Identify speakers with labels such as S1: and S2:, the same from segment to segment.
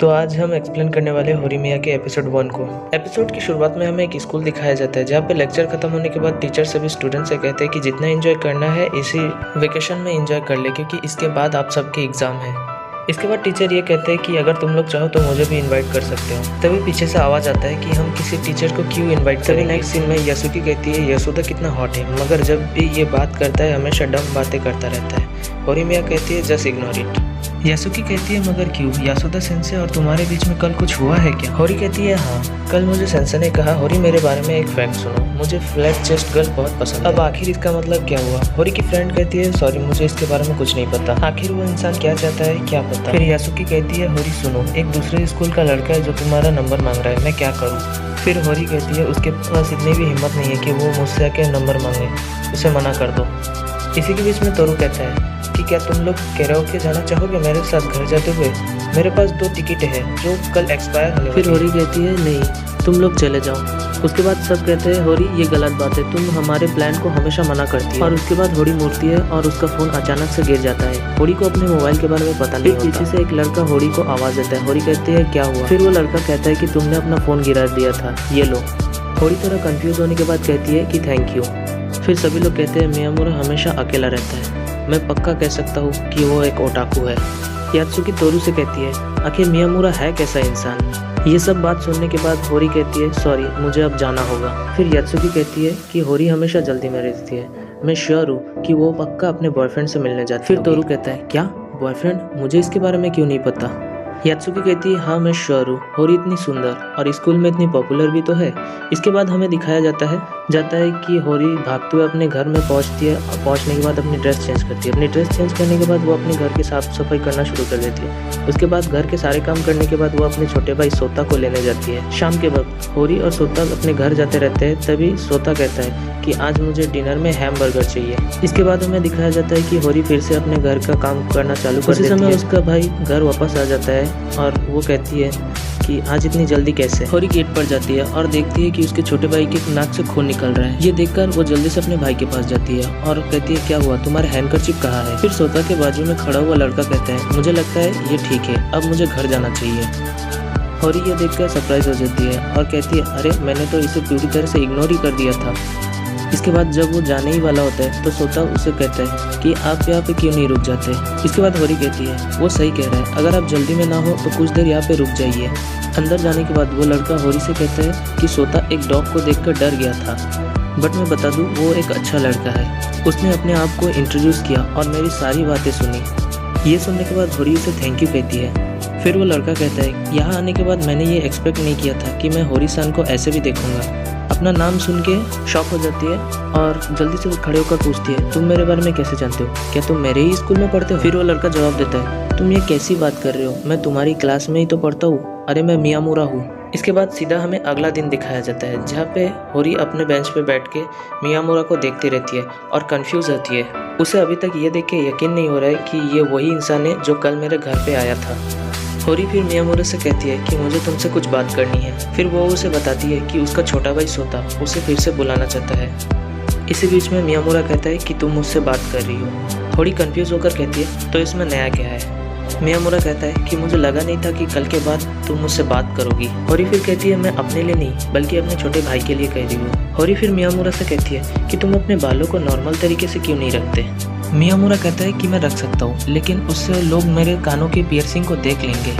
S1: तो आज हम एक्सप्लेन करने वाले होरीमिया के एपिसोड 1 को। एपिसोड की शुरुआत में हमें एक स्कूल दिखाया जाता है जहाँ पे लेक्चर खत्म होने के बाद टीचर सभी स्टूडेंट से कहते हैं कि जितना एंजॉय करना है इसी वेकेशन में एंजॉय कर ले, क्योंकि इसके बाद आप सबके एग्जाम है। इसके बाद टीचर ये कहते हैं कि अगर तुम लोग चाहो तो मुझे भी इनवाइट कर सकते हो। तभी पीछे से आवाज़ आता है कि हम किसी टीचर को क्यों इनवाइट करें। नेक्स्ट सीन में यासुकी कहती है यशोदा कितना हॉट है, मगर जब भी ये बात करता है हमेशा डम बातें करता रहता है। होरीमिया कहती है जस्ट इग्नोर इट। यासुकी कहती है मगर क्यों, यासोदा सेंसे और तुम्हारे बीच में कल कुछ हुआ है क्या? होरी कहती है हाँ, कल मुझे सेंसे ने कहा होरी मेरे बारे में एक फैक्ट सुनो, मुझे फ्लैट चेस्ट गर्ल बहुत पसंद है। अब आखिर इसका मतलब क्या हुआ? होरी की फ्रेंड कहती है सॉरी मुझे इसके बारे में कुछ नहीं पता, आखिर वो इंसान क्या चाहता है क्या पता। फिर यासुकी कहती है होरी सुनो, एक दूसरे स्कूल का लड़का है जो तुम्हारा नंबर मांग रहा है, मैं क्या करूँ? फिर होरी कहती है उसके पास इतनी भी हिम्मत नहीं है कि वो मुझसे आके नंबर मांगे, उसे मना कर दो। इसी के बीच में तोरू कहता है कि क्या तुम लोग कैराओके जाना चाहोगे मेरे साथ घर जाते हुए? मेरे पास 2 टिकट है जो कल एक्सपायर होने वाली। फिर होरी कहती है नहीं तुम लोग चले जाओ। उसके बाद सब कहते हैं होरी ये गलत बात है, तुम हमारे प्लान को हमेशा मना करती है। और उसके बाद होरी मुड़ती है और उसका फोन अचानक से गिर जाता है। होरी को अपने मोबाइल के बारे में पता नहीं होता। पीछे से एक लड़का होरी को आवाज देता है। होरी कहती है क्या हुआ? फिर वो लड़का कहता है कि तुमने अपना फोन गिरा दिया था, ये लो। होरी थोड़ा कंफ्यूज होने के बाद कहती है कि थैंक यू। फिर सभी लोग कहते हैं मियामुरा हमेशा अकेला रहता है, मैं पक्का कह सकता हूँ कि वो एक ओटाकू है। यात्सुकी तोरू से कहती है आखिर मियामुरा है कैसा इंसान? ये सब बात सुनने के बाद होरी कहती है सॉरी मुझे अब जाना होगा। फिर यात्सुकी कहती है कि होरी हमेशा जल्दी में रहती है, मैं श्योर हूँ कि वो पक्का अपने बॉयफ्रेंड से मिलने जाती है। फिर तोरू कहता है क्या बॉयफ्रेंड, मुझे इसके बारे में क्यों नहीं पता? यात्सुकी कहती है हाँ मैं श्योर हूँ, होरी इतनी सुंदर और स्कूल में इतनी पॉपुलर भी तो है। इसके बाद हमें दिखाया जाता है कि होरी भागते हुए अपने घर में पहुंचती है और पहुंचने के बाद अपनी ड्रेस चेंज करती है। अपनी ड्रेस चेंज करने के बाद वो अपने घर की साफ सफाई करना शुरू कर देती है। उसके बाद घर के सारे काम करने के बाद वो अपने छोटे भाई सोता को लेने जाती है। शाम के वक्त होरी और सोता अपने घर जाते रहते हैं। तभी सोता कहता है कि आज मुझे डिनर में हैमबर्गर चाहिए। इसके बाद हमें दिखाया जाता है कि होरी फिर से अपने घर का काम करना चालू कर देती है। उसी समय उसका भाई घर वापस आ जाता है और वो कहती है कि आज इतनी जल्दी कैसे? होरी गेट पर जाती है और देखती है कि उसके छोटे भाई के नाक से खून निकल रहा है। ये देखकर वो जल्दी से अपने भाई के पास जाती है और कहती है क्या हुआ, तुम्हारा हैंडकरचिप कहाँ है? फिर सोता के बाजू में खड़ा हुआ लड़का कहता है मुझे लगता है ये ठीक है, अब मुझे घर जाना चाहिए। होरी ये देखकर सरप्राइज हो जाती है और कहती है अरे मैंने तो इसे पूरी तरह से इग्नोर ही कर दिया था। इसके बाद जब वो जाने ही वाला होता है तो सोता उसे कहता है कि आप यहाँ पे क्यों नहीं रुक जाते? इसके बाद होरी कहती है वो सही कह रहा है, अगर आप जल्दी में ना हो तो कुछ देर यहाँ पे रुक जाइए। अंदर जाने के बाद वो लड़का होरी से कहता है कि सोता एक डॉग को देखकर डर गया था, बट मैं बता दूँ वो एक अच्छा लड़का है, उसने अपने आप को इंट्रोड्यूस किया और मेरी सारी बातें सुनी। ये सुनने के बाद होरी उसे थैंक यू कहती है। फिर वो लड़का कहता है यहाँ आने के बाद मैंने ये एक्सपेक्ट नहीं किया था कि मैं होरी सान को ऐसे भी देखूंगा। अपना नाम सुन के शॉक हो जाती है और जल्दी से खड़े होकर पूछती है तुम मेरे बारे में कैसे जानते हो, क्या तुम मेरे ही स्कूल में पढ़ते हो? फिर वो लड़का जवाब देता है तुम ये कैसी बात कर रहे हो, मैं तुम्हारी क्लास में ही तो पढ़ता हूँ, अरे मैं मियामुरा हूँ। इसके बाद सीधा हमें अगला दिन दिखाया जाता है जहाँ पे होरी अपने बेंच पे बैठ के मियामुरा को देखती रहती है और कंफ्यूज होती है। उसे अभी तक ये देख के यकीन नहीं हो रहा है कि ये वही इंसान है जो कल मेरे घर पे आया था। होरी फिर मियामुरा से कहती है कि मुझे तुमसे कुछ बात करनी है। फिर वो उसे बताती है कि उसका छोटा भाई सोता उसे फिर से बुलाना चाहता है। इसी बीच में मियामुरा कहता है कि तुम मुझसे बात कर रही हो। होरी कंफ्यूज होकर कहती है तो इसमें नया क्या है? मियामुरा कहता है कि मुझे लगा नहीं था कि कल के बाद तुम मुझसे बात करोगी। होरी फिर कहती है मैं अपने लिए नहीं बल्कि अपने छोटे भाई के लिए कह रही हूँ। होरी फिर मियामुरा से कहती है कि तुम अपने बालों को नॉर्मल तरीके से क्यों नहीं रखते? मियामुरा कहता है कि मैं रख सकता हूँ लेकिन उससे लोग मेरे कानों की पियर्सिंग को देख लेंगे।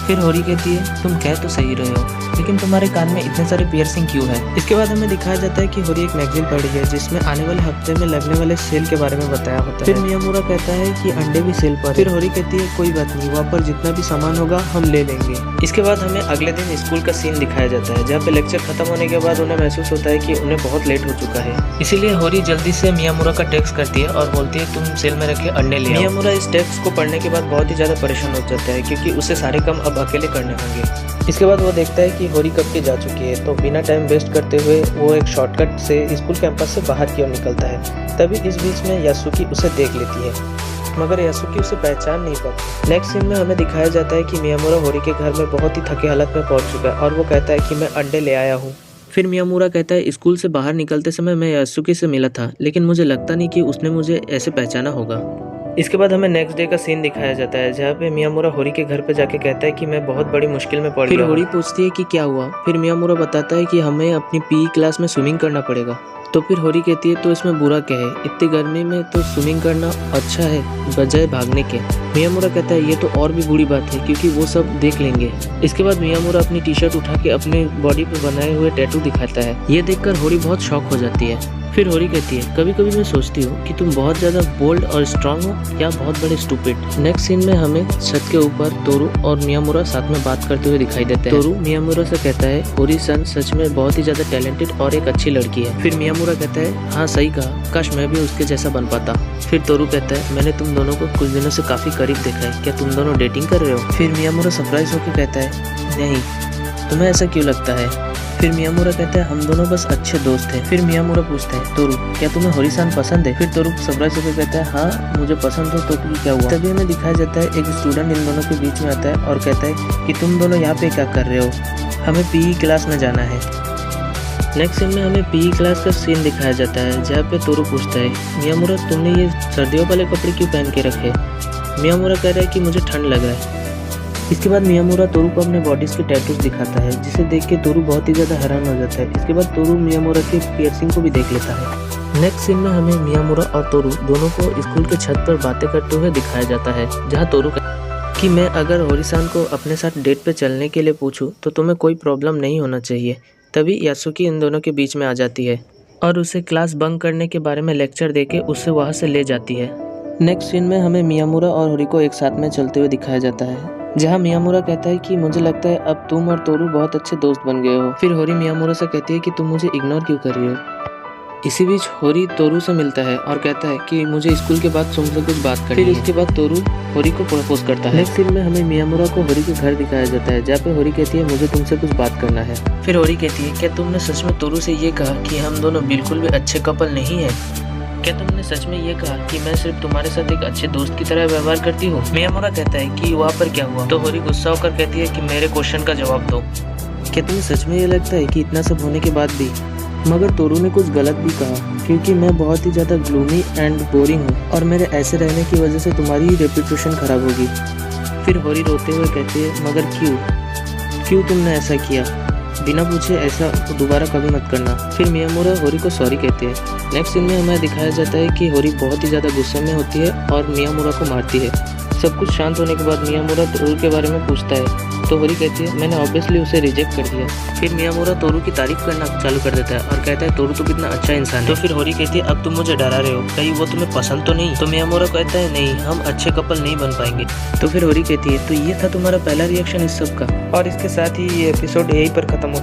S1: फिर होरी कहती है तुम कह तो सही रहे हो लेकिन तुम्हारे कान में इतने सारे पियर्सिंग क्यों है? इसके बाद हमें दिखाया जाता है कि होरी एक मैगजीन पढ़ी है जिसमें आने वाले हफ्ते में लगने वाले सेल के बारे में बताया होता है। फिर मियामुरा कहता है कि अंडे भी सेल पर। फिर होरी कहती है कोई बात नहीं, वहाँ पर जितना भी सामान होगा हम ले लेंगे। इसके बाद हमें अगले दिन स्कूल का सीन दिखाया जाता है जहाँ पे लेक्चर खत्म होने के बाद उन्हें महसूस होता है कि उन्हें बहुत लेट हो चुका है। इसीलिए होरी जल्दी से मियामुरा का टेक्स्ट करती है और बोलती है तुम सेल में रखे अंडे ले आओ। मियामुरा इस टेक्स्ट को पढ़ने के बाद बहुत ही ज्यादा परेशान हो जाता है क्योंकि उसे सारे काम अब अकेले करने होंगे। इसके बाद वो देखता है कि होरी कब की जा चुकी है, तो बिना टाइम वेस्ट करते हुए वो एक शॉर्टकट से स्कूल कैंपस से बाहर की ओर निकलता है। तभी इस बीच में यासुकी उसे देख लेती है मगर यासुकी उसे पहचान नहीं पाती। नेक्स्ट सीन में हमें दिखाया जाता है कि मियामुरा होरी के घर में बहुत ही थके हालत में पहुंच चुका है और वो कहता है कि मैं अंडे ले आया हूँ। फिर मियामुरा कहता है स्कूल से बाहर निकलते समय मैं यासुकी से मिला था लेकिन मुझे लगता नहीं कि उसने मुझे ऐसे पहचाना होगा। इसके बाद हमें नेक्स्ट डे का सीन दिखाया जाता है जहाँ पे मियामुरा होरी के घर पे जाके कहता है कि मैं बहुत बड़ी मुश्किल में पड़ गया। फिर होरी पूछती है कि क्या हुआ। फिर मियामुरा बताता है कि हमें अपनी पीई क्लास में स्विमिंग करना पड़ेगा। तो फिर होरी कहती है तो इसमें बुरा क्या है, इतनी गर्मी में तो स्विमिंग करना अच्छा है बजाय भागने के। मियामुरा कहता है ये तो और भी बुरी बात है क्योंकि वो सब देख लेंगे। इसके बाद मियामुरा अपनी टी शर्ट उठा के अपने बॉडी पे बनाए हुए टैटू दिखाता है। ये देखकर होरी बहुत शॉक हो जाती है। फिर होरी कहती है कभी कभी मैं सोचती हूँ कि तुम बहुत ज़्यादा बोल्ड और स्ट्रांग हो या बहुत बड़े स्टूपिड। नेक्स्ट सीन में हमें छत के ऊपर तोरू और मियामुरा साथ में बात करते हुए दिखाई देते हैं। तोरू मियामुरा से कहता है होरी सन सच में बहुत ही ज़्यादा टैलेंटेड और एक अच्छी लड़की है। फिर मियामुरा कहता है हाँ सही कहा, काश मैं भी उसके जैसा बन पाता। फिर तोरू कहता है मैंने तुम दोनों को कुछ दिनों से काफ़ी करीब देखा है, क्या तुम दोनों डेटिंग कर रहे हो। फिर मियामुरा सरप्राइज होकर कहता है नहीं, तुम्हें ऐसा क्यों लगता है। फिर मियामुरा कहता है हम दोनों बस अच्छे दोस्त हैं। फिर मियामुरा पूछता है तोरू क्या तुम्हें होरी-सान पसंद है। फिर तोरू सरप्राइज होकर कहता है हाँ मुझे पसंद हो, तो क्या हुआ। तभी हमें दिखाया जाता है एक स्टूडेंट इन दोनों के बीच में आता है और कहता है कि तुम दोनों यहाँ पे क्या कर रहे हो, हमें पीई क्लास में जाना है। नेक्स्ट सीन में हमें पीई क्लास का सीन दिखाया जाता है जहाँ पे तोरू पूछता है मियामुरा तुमने ये सर्दियों वाले कपड़े क्यों पहन के रखे। मियामुरा कह रहा है कि मुझे ठंड लगा है। इसके बाद मियामुरा तोरू को अपने बॉडीज के टैटूज दिखाता है जिसे देख के तोरू बहुत ही ज़्यादा हैरान हो जाता है। इसके बाद तोरू मियामुरा के पियर्सिंग को भी देख लेता है। नेक्स्ट सीन में हमें मियामुरा और तोरू दोनों को स्कूल के छत पर बातें करते हुए दिखाया जाता है जहाँ तोरू कि मैं अगर होरी-सान को अपने साथ डेट पे चलने के लिए पूछूं तो तुम्हें कोई प्रॉब्लम नहीं होना चाहिए। तभी यासुकी इन दोनों के बीच में आ जाती है और उसे क्लास बंक करने के बारे में लेक्चर देके उससे वहाँ से ले जाती है। नेक्स्ट सीन में हमें मियामुरा और होरी को एक साथ में चलते हुए दिखाया जाता है जहाँ मियामुरा कहता है कि मुझे लगता है अब तुम और तोरू बहुत अच्छे दोस्त बन गए हो। फिर होरी मियामुरा से कहती है कि तुम मुझे इग्नोर क्यों कर रही हो। इसी बीच होरी तोरू से मिलता है और कहता है कि मुझे स्कूल के बाद तुमसे कुछ बात करनी है। फिर इसके बाद तोरू होरी को प्रपोज करता है। नेक्स्ट सीन में हमें मियामुरा को होरी के घर दिखाया जाता है जहाँ पे होरी कहती है मुझे तुमसे कुछ बात करना है। फिर होरी कहती है क्या तुमने सच में तोरू से ये कहा कि हम दोनों बिल्कुल भी अच्छे कपल नहीं है। क्या तुमने सच में ये कहा कि मैं सिर्फ तुम्हारे साथ एक अच्छे दोस्त की तरह व्यवहार करती हूँ। मियामुरा कहता है कि वहाँ पर क्या हुआ। तो होरी गुस्सा होकर कहती है कि मेरे क्वेश्चन का जवाब दो। क्या तुम्हें सच में ये लगता है कि इतना सब होने के बाद भी मगर तोरू ने कुछ गलत भी कहा क्योंकि मैं बहुत ही ज़्यादा ग्लूमी एंड बोरिंग हूँ और मेरे ऐसे रहने की वजह से तुम्हारी रेपुटेशन खराब होगी। फिर होरी रोते हुए कहती है मगर क्यों तुमने ऐसा किया, बिना पूछे ऐसा दोबारा कभी मत करना। फिर मियामुरा होरी को सॉरी कहती है। नेक्स्ट सीन में हमें दिखाया जाता है कि होरी बहुत ही ज़्यादा गुस्से में होती है और मियामुरा को मारती है। सब कुछ शांत होने के बाद मियामुरा तोरू के बारे में पूछता है तो होरी कहती है मैंने ऑब्वियसली उसे रिजेक्ट कर दिया। फिर मियामुरा तोरू की तारीफ करना चालू कर देता है और कहता है तोरू तो कितना अच्छा इंसान है। तो फिर होरी कहती है अब तुम मुझे डरा रहे हो, कहीं वो तुम्हें पसंद तो नहीं। तो मियामुरा कहता है नहीं, हम अच्छे कपल नहीं बन पाएंगे। तो फिर होरी कहती है तो ये था तुम्हारा पहला रिएक्शन इस सब का। और इसके साथ ही ये एपिसोड यहीं पर खत्म होता है।